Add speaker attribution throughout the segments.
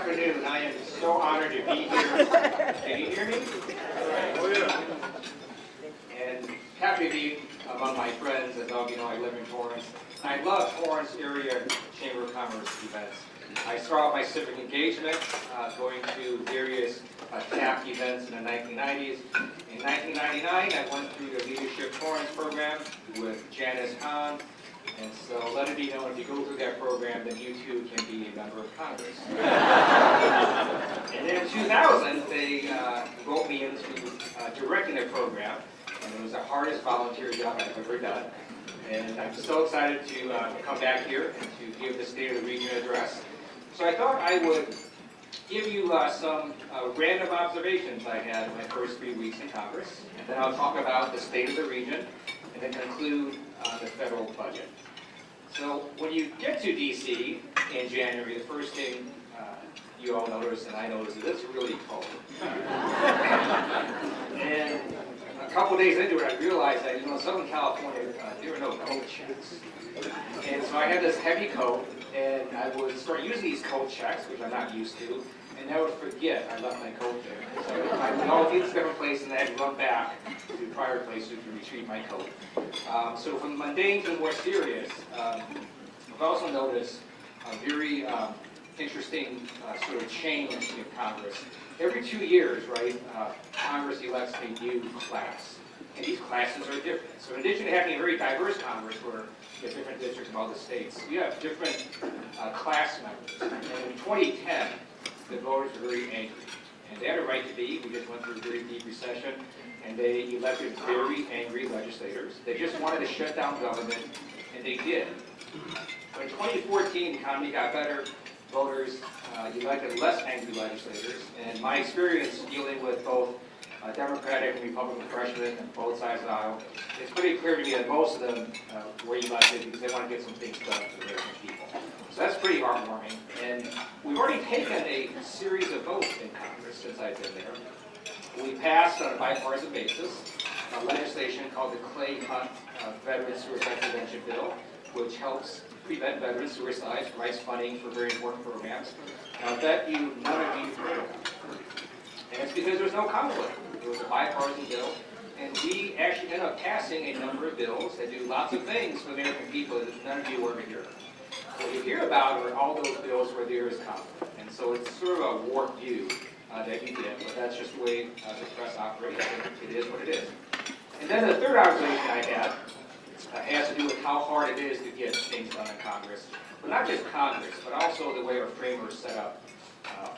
Speaker 1: afternoon. I am so honored to be here. Can you hear me?
Speaker 2: Oh, yeah.
Speaker 1: And happy to be among my friends. As all of you know, I live in Torrance. I love Torrance area Chamber of Commerce events. I started my civic engagement going to various TAP events in the 1990s. In 1999, I went through the Leadership Torrance program with Janice Hahn. And so let it be known, if you go through that program, then you too can be a member of Congress. And then in 2000, they wrote me into directing the program, and it was the hardest volunteer job I've ever done. And I'm so excited to come back here and to give the State of the Region address. So I thought I would give you some random observations I had in my first 3 weeks in Congress, and then I'll talk about the state of the region, and then conclude the federal budget. So when you get to D.C. in January, the first thing you all notice, and I notice, is it's really cold. And a couple days into it, I realized that, in Southern California, there are no coat checks. And so I had this heavy coat, and I would start using these coat checks, which I'm not used to, and I would forget I left my coat there. So I would all get to different place, and I had to run back to the prior place to retrieve my coat. So from mundane to more serious, I've also noticed a very interesting sort of change in Congress. Every 2 years, right, Congress elects a new class. And these classes are different. So in addition to having a very diverse Congress where you have different districts from all the states, we have different class members. And in 2010, the voters were very angry. And they had a right to be. We just went through a very deep recession. And they elected very angry legislators. They just wanted to shut down government, and they did. But in 2014, the economy got better. Voters elected less angry legislators. And my experience dealing with both Democratic and Republican freshmen on both sides of the aisle, it's pretty clear to me that most of them were elected because they want to get some things done for the American people. So that's pretty heartwarming. And we've already taken a series of votes in Congress since I've been there. We passed on a bipartisan basis legislation called the Clay Hunt Veteran Suicide Prevention Bill, which helps prevent veteran suicides, provides funding for very important programs. Now, I bet you none of you heard of it. And it's because there's no conflict. It was a bipartisan bill, and we actually ended up passing a number of bills that do lots of things for the American people that none of you ever hear. What you hear about are all those bills where there is conflict. And so it's sort of a warped view that you get, but that's just the way the press operates. It is what it is. And then the third observation I had has to do with how hard it is to get things done in Congress. But not just Congress, but also the way our framers set up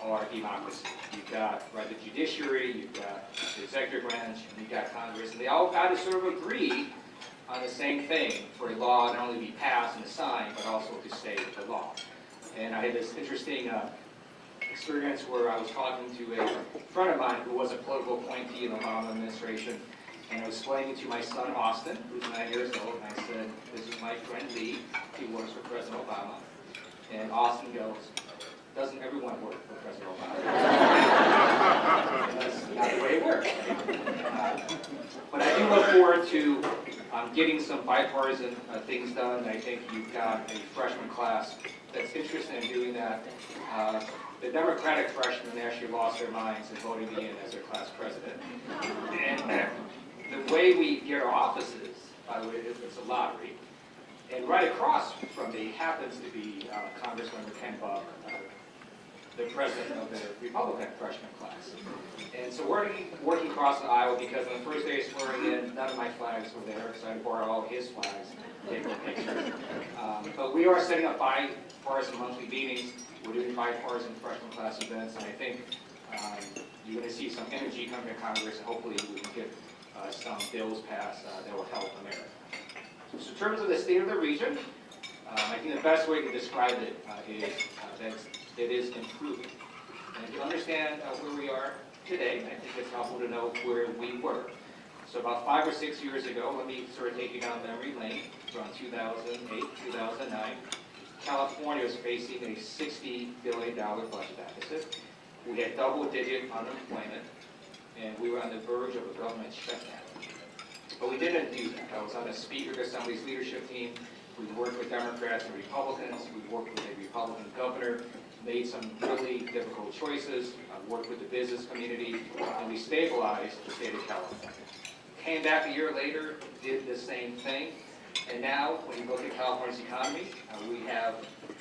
Speaker 1: our democracy. You've got the judiciary, you've got the executive branch, and you've got Congress, and they all got to sort of agree on the same thing for a law not only be passed and signed, but also to stay the law. And I had this interesting experience where I was talking to a friend of mine who was a political appointee in the Obama administration, and I was explaining to my son Austin, who's 9 years old, and I said, "This is my friend Lee. He works for President Obama." And Austin goes, "Doesn't everyone work for President Obama?" That's not the way it works. But I do look forward to getting some bipartisan things done. I think you've got a freshman class that's interested in doing that. The Democratic freshmen actually lost their minds in voting me in as their class president. And the way we get our offices, by the way, it's a lottery. And right across from me happens to be Congressmember Ken Buck, the president of the Republican freshman class. And so we're working across the aisle because on the first day of swearing in, none of my flags were there, so I had to borrow all his flags to take a picture. But we are setting up bipartisan monthly meetings. We're doing bipartisan freshman class events, and I think you're going to see some energy coming to Congress, and hopefully we can get some bills passed that will help America. So in terms of the state of the region, I think the best way to describe it is that it is improving. And if you understand where we are today, I think it's helpful to know where we were. So about 5 or 6 years ago, let me sort of take you down memory lane, around 2008, 2009. California was facing a $60 billion budget deficit. We had double-digit unemployment, and we were on the verge of a government shutdown. But we didn't do that. I was on the Speaker of the Assembly's leadership team. We worked with Democrats and Republicans. We worked with a Republican governor made some really difficult choices, worked with the business community, and we stabilized the state of California. Came back a year later, did the same thing, and now when you look at California's economy, we have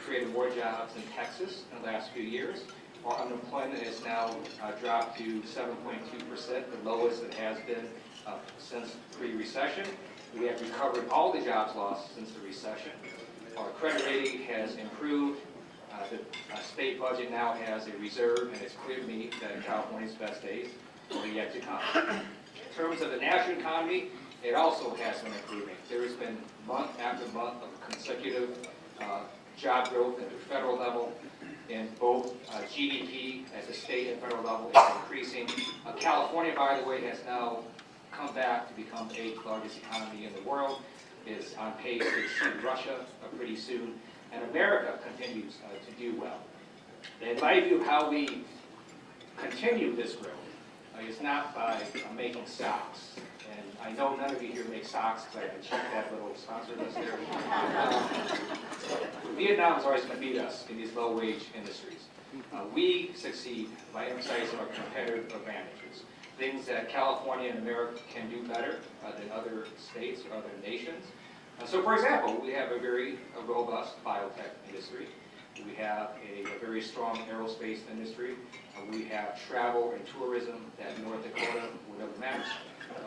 Speaker 1: created more jobs in Texas in the last few years. Our unemployment has now dropped to 7.2%, the lowest it has been since pre-recession. We have recovered all the jobs lost since the recession. Our credit rating has improved. The state budget now has a reserve, and it's clear to me that California's best days are yet to come. In terms of the national economy, it also has been improving. There has been month after month of consecutive job growth at the federal level, and both GDP at the state and federal level is increasing. California, by the way, has now come back to become the 8th largest economy in the world. Is on pace to exceed Russia pretty soon, and America continues to do well. In my view, how we continue this growth is not by making socks. And I know none of you here make socks because I had to check that little sponsor list there. Vietnam's always going to beat us in these low-wage industries. We succeed by emphasizing our competitive advantages, things that California and America can do better than other states or other nations. So, for example, we have a very robust biotech industry. We have a very strong aerospace industry. We have travel and tourism that North Dakota will never match.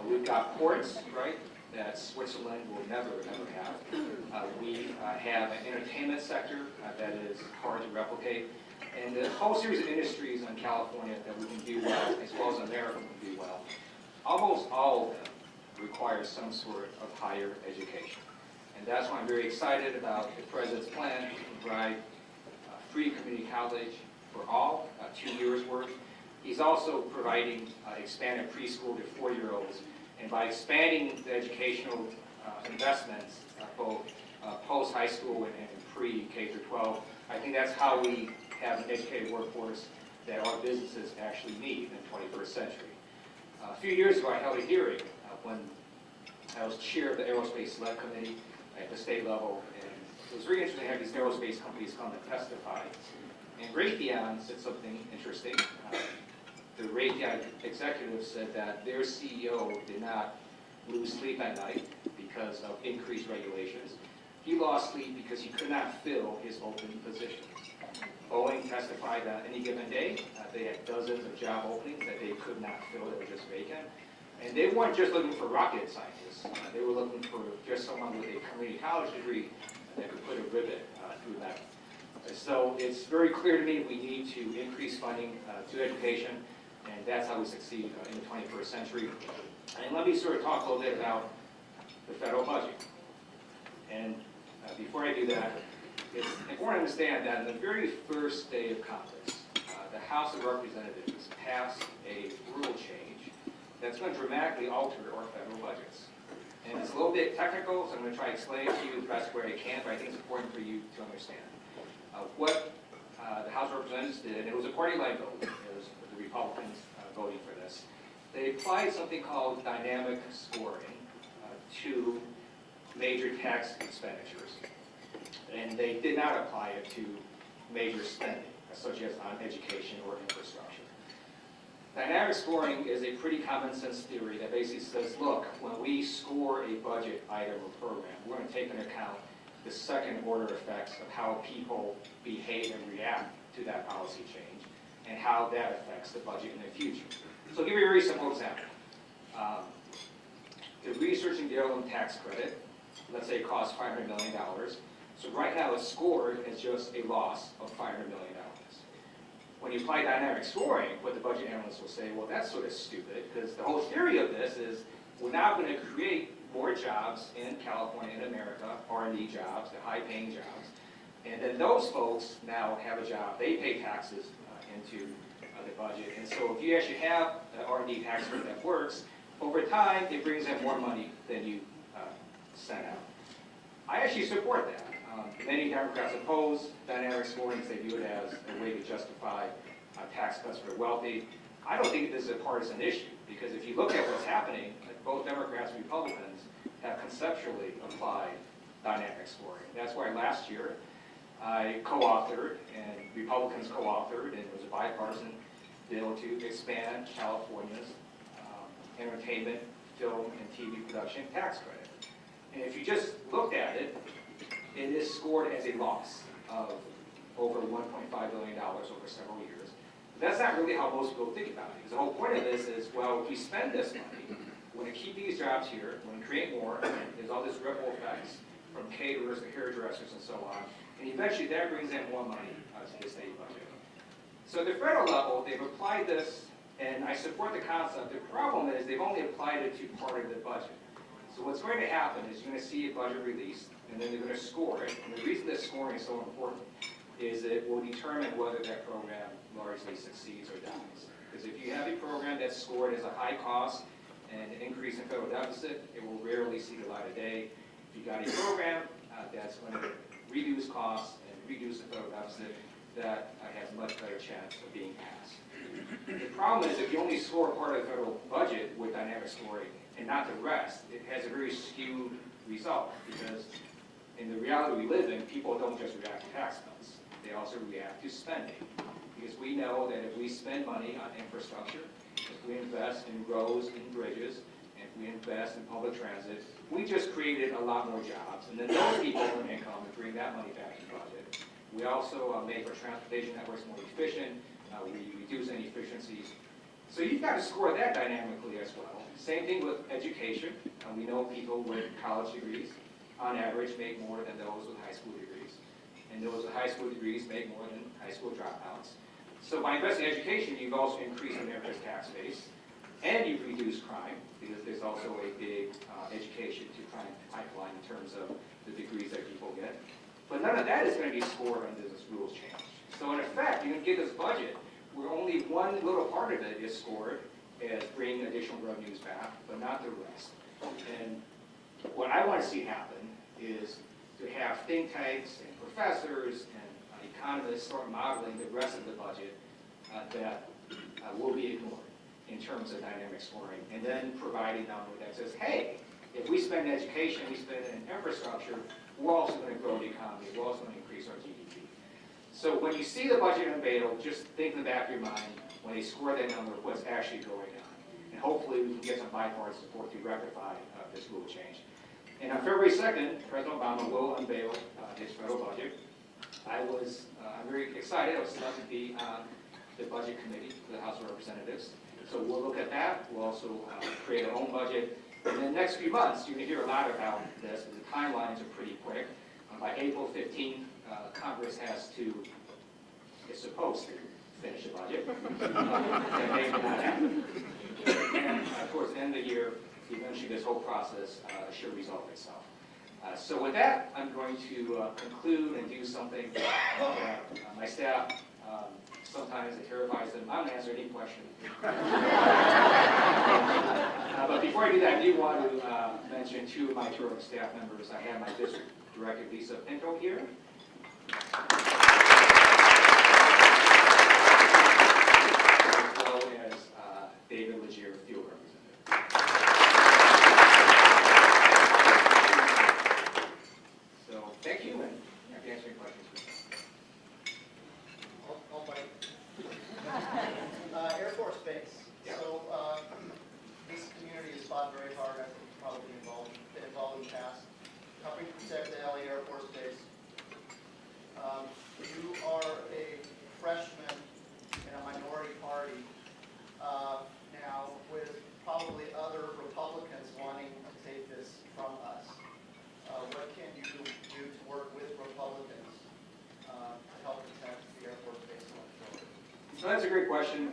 Speaker 1: We've got ports, right, that Switzerland will never, ever have. We have an entertainment sector that is hard to replicate. And a whole series of industries in California that we can do well, as well as America can do well. Almost all of them require some sort of higher education. And that's why I'm very excited about the President's plan to provide free community college for all, 2 years worth. He's also providing expanded preschool to 4-year-olds. And by expanding the educational investments, both post-high school and pre-K through 12, I think that's how we have an educated workforce that our businesses actually need in the 21st century. A few years ago, I held a hearing when I was chair of the Aerospace Select Committee at the state level, and it was very interesting to have these aerospace companies come and testify. And Raytheon said something interesting. The Raytheon executive said that their CEO did not lose sleep at night because of increased regulations. He lost sleep because he could not fill his open positions. Boeing testified that any given day, they had dozens of job openings that they could not fill that were just vacant. And they weren't just looking for rocket scientists. They were looking for just someone with a community college degree that could put a ribbon through that. So it's very clear to me we need to increase funding to education, and that's how we succeed in the 21st century. And let me sort of talk a little bit about the federal budget. And before I do that, it's important to understand that on the very first day of Congress, the House of Representatives passed a rule change that's going to dramatically alter our federal budgets. And it's a little bit technical, so I'm going to try to explain it to you the best way I can, but I think it's important for you to understand. What the House of Representatives did, and it was a party line vote, it was the Republicans voting for this, they applied something called dynamic scoring to major tax expenditures. And they did not apply it to major spending, such as on education or infrastructure. Dynamic scoring is a pretty common sense theory that basically says, look, when we score a budget item or program, we're going to take into account the second order effects of how people behave and react to that policy change and how that affects the budget in the future. So I'll give you a very simple example. The research and development tax credit, let's say it costs $500 million. So right now it's scored as just a loss of $500 million. When you apply dynamic scoring, what the budget analysts will say, well, that's sort of stupid, because the whole theory of this is we're now going to create more jobs in California and America, R&D jobs, the high-paying jobs, and then those folks now have a job. They pay taxes into the budget, and so if you actually have an R&D tax credit that works, over time it brings in more money than you send out. I actually support that. Many Democrats oppose dynamic scoring because they view it as a way to justify tax cuts for the wealthy. I don't think this is a partisan issue, because if you look at what's happening, both Democrats and Republicans have conceptually applied dynamic scoring. That's why last year I co-authored, and Republicans co-authored, and it was a bipartisan bill to expand California's entertainment, film, and TV production tax credit. And if you just looked at it, it is scored as a loss of over $1.5 billion over several years. But that's not really how most people think about it. Because the whole point of this is, well, if we spend this money, we're going to keep these jobs here, we're going to create more, and there's all this ripple effects from caterers to hairdressers and so on, and eventually that brings in more money to the state budget. So at the federal level, they've applied this, and I support the concept. The problem is they've only applied it to part of the budget. So what's going to happen is you're going to see a budget release, and then they're going to score it. And the reason this scoring is so important is it will determine whether that program largely succeeds or dies. Because if you have a program that's scored as a high cost and an increase in federal deficit, it will rarely see the light of day. If you got a program that's going to reduce costs and reduce the federal deficit, that has a much better chance of being passed. The problem is if you only score part of the federal budget with dynamic scoring and not the rest, it has a very skewed result, because in the reality we live in, people don't just react to tax cuts. They also react to spending. Because we know that if we spend money on infrastructure, if we invest in roads and bridges, and if we invest in public transit, we just created a lot more jobs. And then those people earn income and bring that money back to the budget. We also make our transportation networks more efficient. We reduce inefficiencies. So you've got to score that dynamically as well. Same thing with education. We know people with college degrees, on average, make more than those with high school degrees. And those with high school degrees make more than high school dropouts. So by investing in education, you've also increased America's tax base, and you've reduced crime, because there's also a big education to crime pipeline in terms of the degrees that people get. But none of that is going to be scored under this rules change. So in effect, you're going to get this budget where only one little part of it is scored as bringing additional revenues back, but not the rest. And what I want to see happen is to have think tanks and professors and economists start modeling the rest of the budget that will be ignored in terms of dynamic scoring, and then provide a number that says, hey, if we spend in education, we spend in infrastructure, we're also going to grow the economy, we're also going to increase our GDP. So when you see the budget unveiled, just think in the back of your mind, when they score that number, what's actually going on. And hopefully we can get some bipartisan support to rectify this rule change. And on February 2nd, President Obama will unveil his federal budget. I'm very excited. I was selected to be on the budget committee for the House of Representatives. So we'll look at that. We'll also create our own budget. And in the next few months, you're going to hear a lot about this. The timelines are pretty quick. By April 15th, Congress is supposed to finish the budget. That may not happen. And towards the end of the year, eventually this whole process should resolve itself. So with that, I'm going to conclude and do something that my staff, sometimes it terrifies them. I'm going to answer any question. But before I do that, I do want to mention two of my Torrance staff members. I have my district director, Lisa Pinto, here. As well as David Lieu, field representative. So thank you, and I can answer any questions.
Speaker 2: I'll bite. Air Force Base.
Speaker 1: Yeah.
Speaker 2: So this community has fought very hard. I think it's probably been involved in the past. Helping protect the LA Air Force Base. You are a freshman in a minority party now, with probably other Republicans wanting to take this from us. What can you do to work with Republicans to help protect the Air Force Base going forward?
Speaker 1: So that's a great question.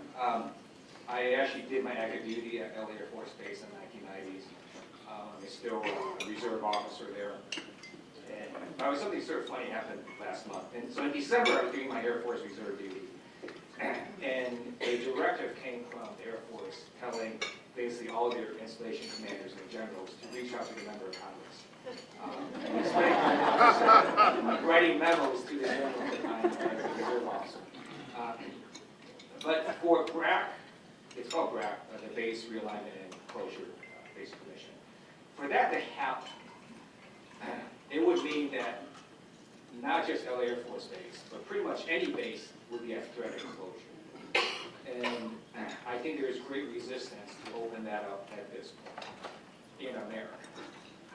Speaker 1: I actually did my active duty at LA Air Force Base in the 1990s. I'm still a reserve officer there. And something sort of funny happened last month. And so in December, I was doing my Air Force reserve duty. And a directive came from the Air Force telling basically all of their installation commanders and generals to reach out to the member of Congress. Writing memos to the general at the time as a reserve officer. But for BRAC, it's called BRAC, the Base Realignment and Closure Base Commission. For that to happen, it would mean that not just LA Air Force Base, but pretty much any base would be at threat of closure. And I think there's great resistance to open that up at this point in America.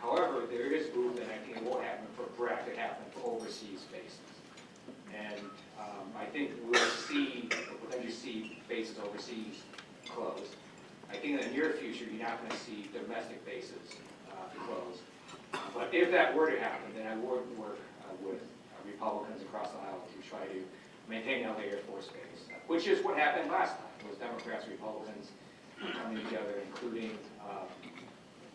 Speaker 1: However, there is movement, I think, will happen for BRAC to happen for overseas bases. And I think we'll potentially see bases overseas closed. I think in the near future, you're not going to see domestic bases closed. But if that were to happen, then I would work with Republicans across the aisle to try to maintain LA Air Force Base, which is what happened last time. It was Democrats and Republicans coming together, including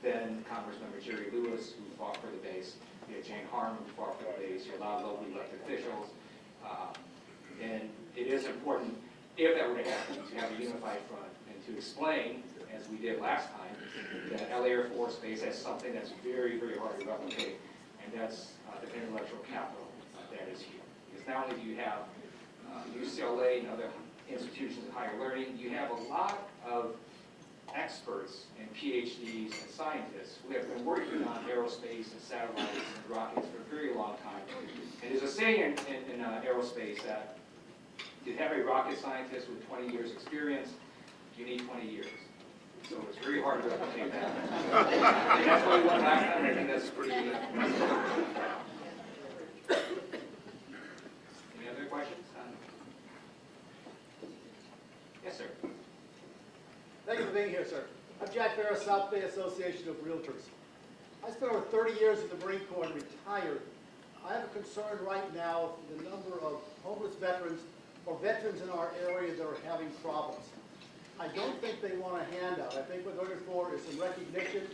Speaker 1: then Congressmember Jerry Lewis, who fought for the base. You had Jane Harman, who fought for the base. You had a lot of locally elected officials. And it is important, if that were to happen, to have a unified front and to explain, as we did last time, that LA Air Force Base has something that's very, very hard to replicate, and that's the intellectual capital that is here. Because not only do you have UCLA and other institutions of higher learning, you have a lot of experts and PhDs and scientists who have been working on aerospace and satellites and rockets for a very long time. And there's a saying in aerospace that to have a rocket scientist with 20 years experience, you need 20 years. So it's very hard to replicate that. And that's why we won last time. I think that's pretty good. Any other questions? Yes, sir.
Speaker 3: Thank you for being here, sir. I'm Jack Farris, South Bay Association of Realtors. I spent over 30 years in the Marine Corps and retired. I have a concern right now for the number of homeless veterans or veterans in our area that are having problems. I don't think they want a handout. I think what they're looking for is some recognition,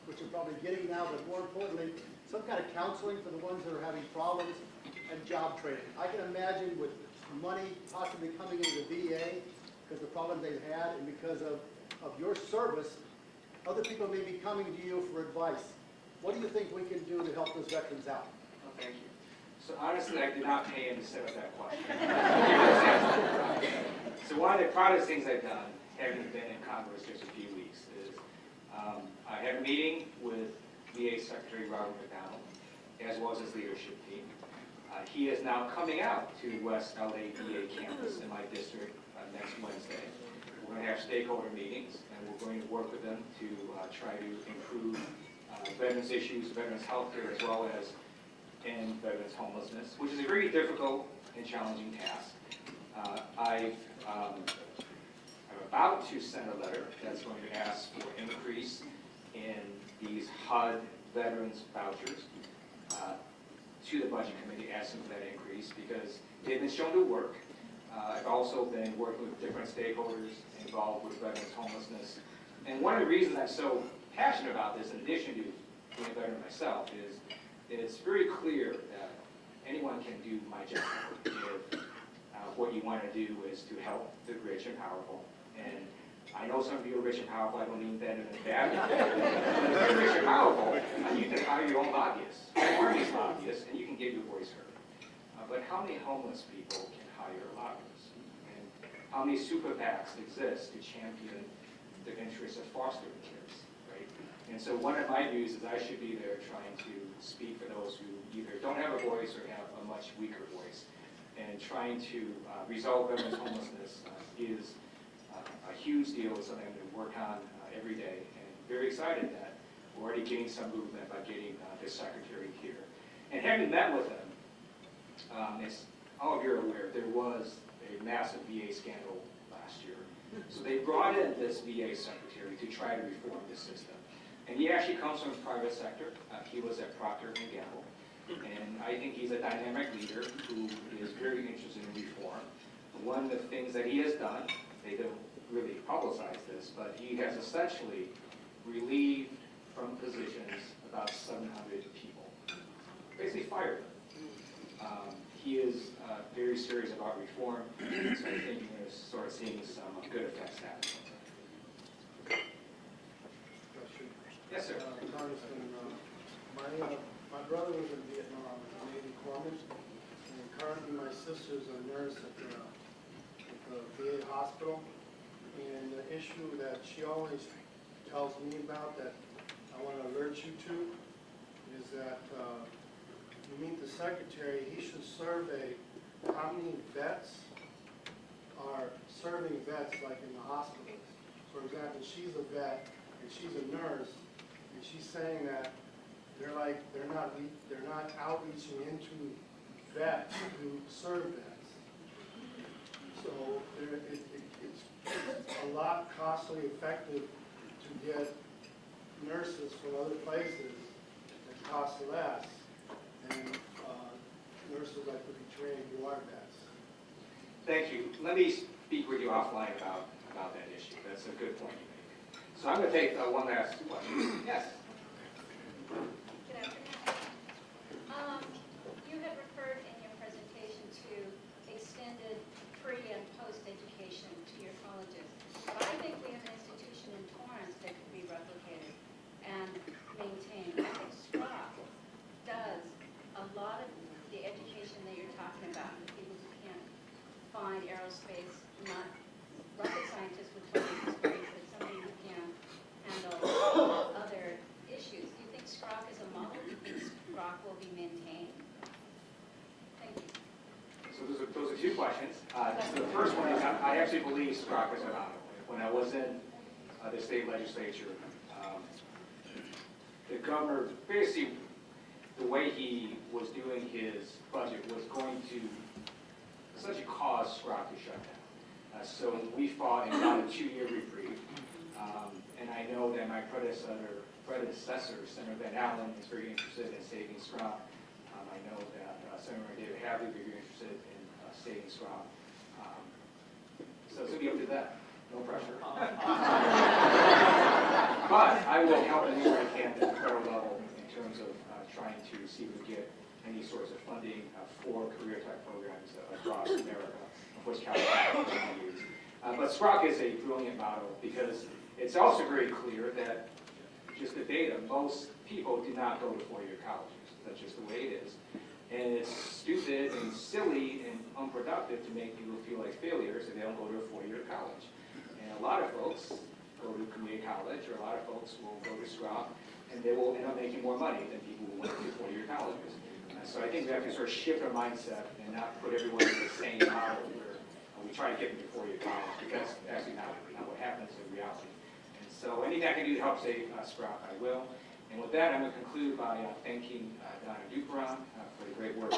Speaker 3: which they're probably getting now, but more importantly, some kind of counseling for the ones that are having problems and job training. I can imagine with money possibly coming into the VA because of the problems they've had and because of your service, other people may be coming to you for advice. What do you think we can do to help those veterans out?
Speaker 1: Well, thank you. So honestly, I did not pay him to set up that question. So one of the proudest things I've done, having been in Congress just a few weeks, is I had a meeting with VA Secretary Robert McDonald, as well as his leadership team. He is now coming out to West LA VA campus in my district next Wednesday. We're going to have stakeholder meetings, and we're going to work with them to try to improve veterans issues, veterans health care, as well as end veterans homelessness, which is a very difficult and challenging task. I'm about to send a letter that's going to ask for increase in these HUD veterans vouchers to the Budget Committee, asking for that increase because they've been shown to work. I've also been working with different stakeholders involved with veterans homelessness. And one of the reasons I'm so passionate about this, in addition to being a veteran myself, is it's very clear that anyone can do my job if what you want to do is to help the rich and powerful. And I know some of you are rich and powerful. I don't mean that in a bad way. If you're rich and powerful, you can hire your own lobbyists, Army's lobbyists, and you can get your voice heard. But how many homeless people can hire lobbyists? And how many super PACs exist to champion the interests of foster kids, right? And so one of my views is I should be there trying to speak for those who either don't have a voice or have a much weaker voice. And trying to resolve veterans homelessness is a huge deal. It's something I'm going to work on every day. And very excited that we're already getting some movement by getting this secretary here. And having met with them, as all of you are aware, there was a massive VA scandal last year. So they brought in this VA secretary to try to reform the system. And he actually comes from the private sector. He was at Procter & Gamble. And I think he's a dynamic leader who is very interested in reform. One of the things that he has done, they don't really publicize this, but he has essentially relieved from positions about 700 people. Basically fired them. He is very serious about reform, so I think you're going to start seeing some good effects happen. Yes, sir.
Speaker 4: Congressman, my brother was in Vietnam, a Navy corpsman, and currently my sister's a nurse at the VA hospital. And the issue that she always tells me about that I want to alert you to is that you meet the secretary, he should survey how many vets are serving vets like in the hospitals. For example, she's a vet and she's a nurse, and she's saying that they're not outreaching into vets who serve vets. So it's a lot costly effective to get nurses from other places that cost less than nurses that could be trained who are vets.
Speaker 1: Thank you. Let me speak with you offline about that issue. That's a good point you make. So I'm going to take one last question. Yes?
Speaker 5: Good afternoon. You had referred in your presentation to extended pre- and post-education to your colleges. But I think we have an institution in Torrance that could be replicated and maintained. I think SCROC does a lot of the education that you're talking about. The people who can't find aerospace, not rocket scientists with total experience, but somebody who can handle other issues. Do you think SCROC is a model? Do you think SCROC will be maintained? Thank you.
Speaker 1: So those are two questions. So the first one is I actually believe SCROC is an honor. When I was in the state legislature, the governor, basically the way he was doing his budget was going to essentially cause SCROC to shut down. So we fought and got a 2-year reprieve. And I know that my predecessor, Senator Van Allen, is very interested in saving SCROC. I know that Senator David Hadley is very interested in saving SCROC. So it's going to be up to them. No pressure. But I will help in any way I can at the federal level in terms of trying to see if we get any sorts of funding for career-type programs across America, of which California is going to use. But SCROC is a brilliant model because it's also very clear that just the data, most people do not go to four-year colleges. That's just the way it is. And it's stupid and silly and unproductive to make people feel like failures if they don't go to a four-year college. And a lot of folks go to community college, or a lot of folks will go to SCROC, and they will end up making more money than people who went to four-year colleges. So I think we have to sort of shift our mindset and not put everyone in the same model where we try to get them to four-year college, because that's actually not what happens in reality. And so anything I can do to help save SCROC, I will. And with that, I'm going to conclude by thanking Donna Duperon for the great work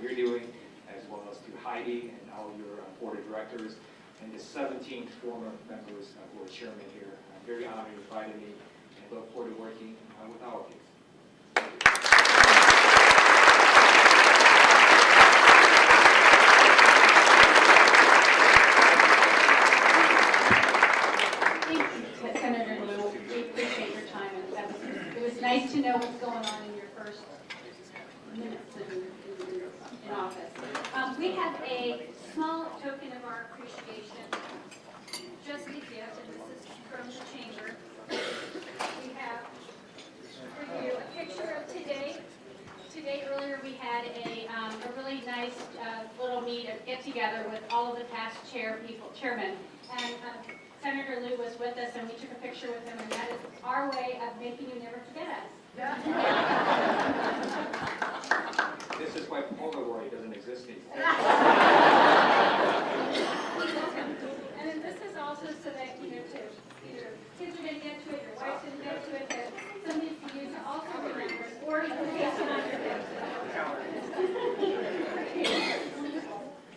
Speaker 1: you're doing, as well as to Heidi and all your board of directors, and the 17 former members who are chairman here. I'm very honored you invited me, and look forward to working with all of you.
Speaker 6: Senator Lieu, we appreciate your time, and it was nice to know what's going on in your first minutes in office. We have a small token of our appreciation, just a gift, and this is from the chamber. We have for you a picture of today. Today, earlier, we had a really nice little get-together with all of the past chairmen, and Senator Lieu was with us, and we took a picture with him, and that is our way of making you never forget us.
Speaker 1: This is why Polaroid doesn't exist anymore.
Speaker 6: And then this is also so that, either kids are going to get to it, your wife's going to get to it, that somebody for you to also remember, or you can paste it on your desk.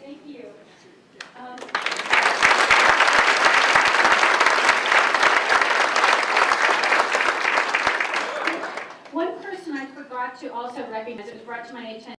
Speaker 6: Thank you. One person I forgot to also recognize, it was brought to my attention.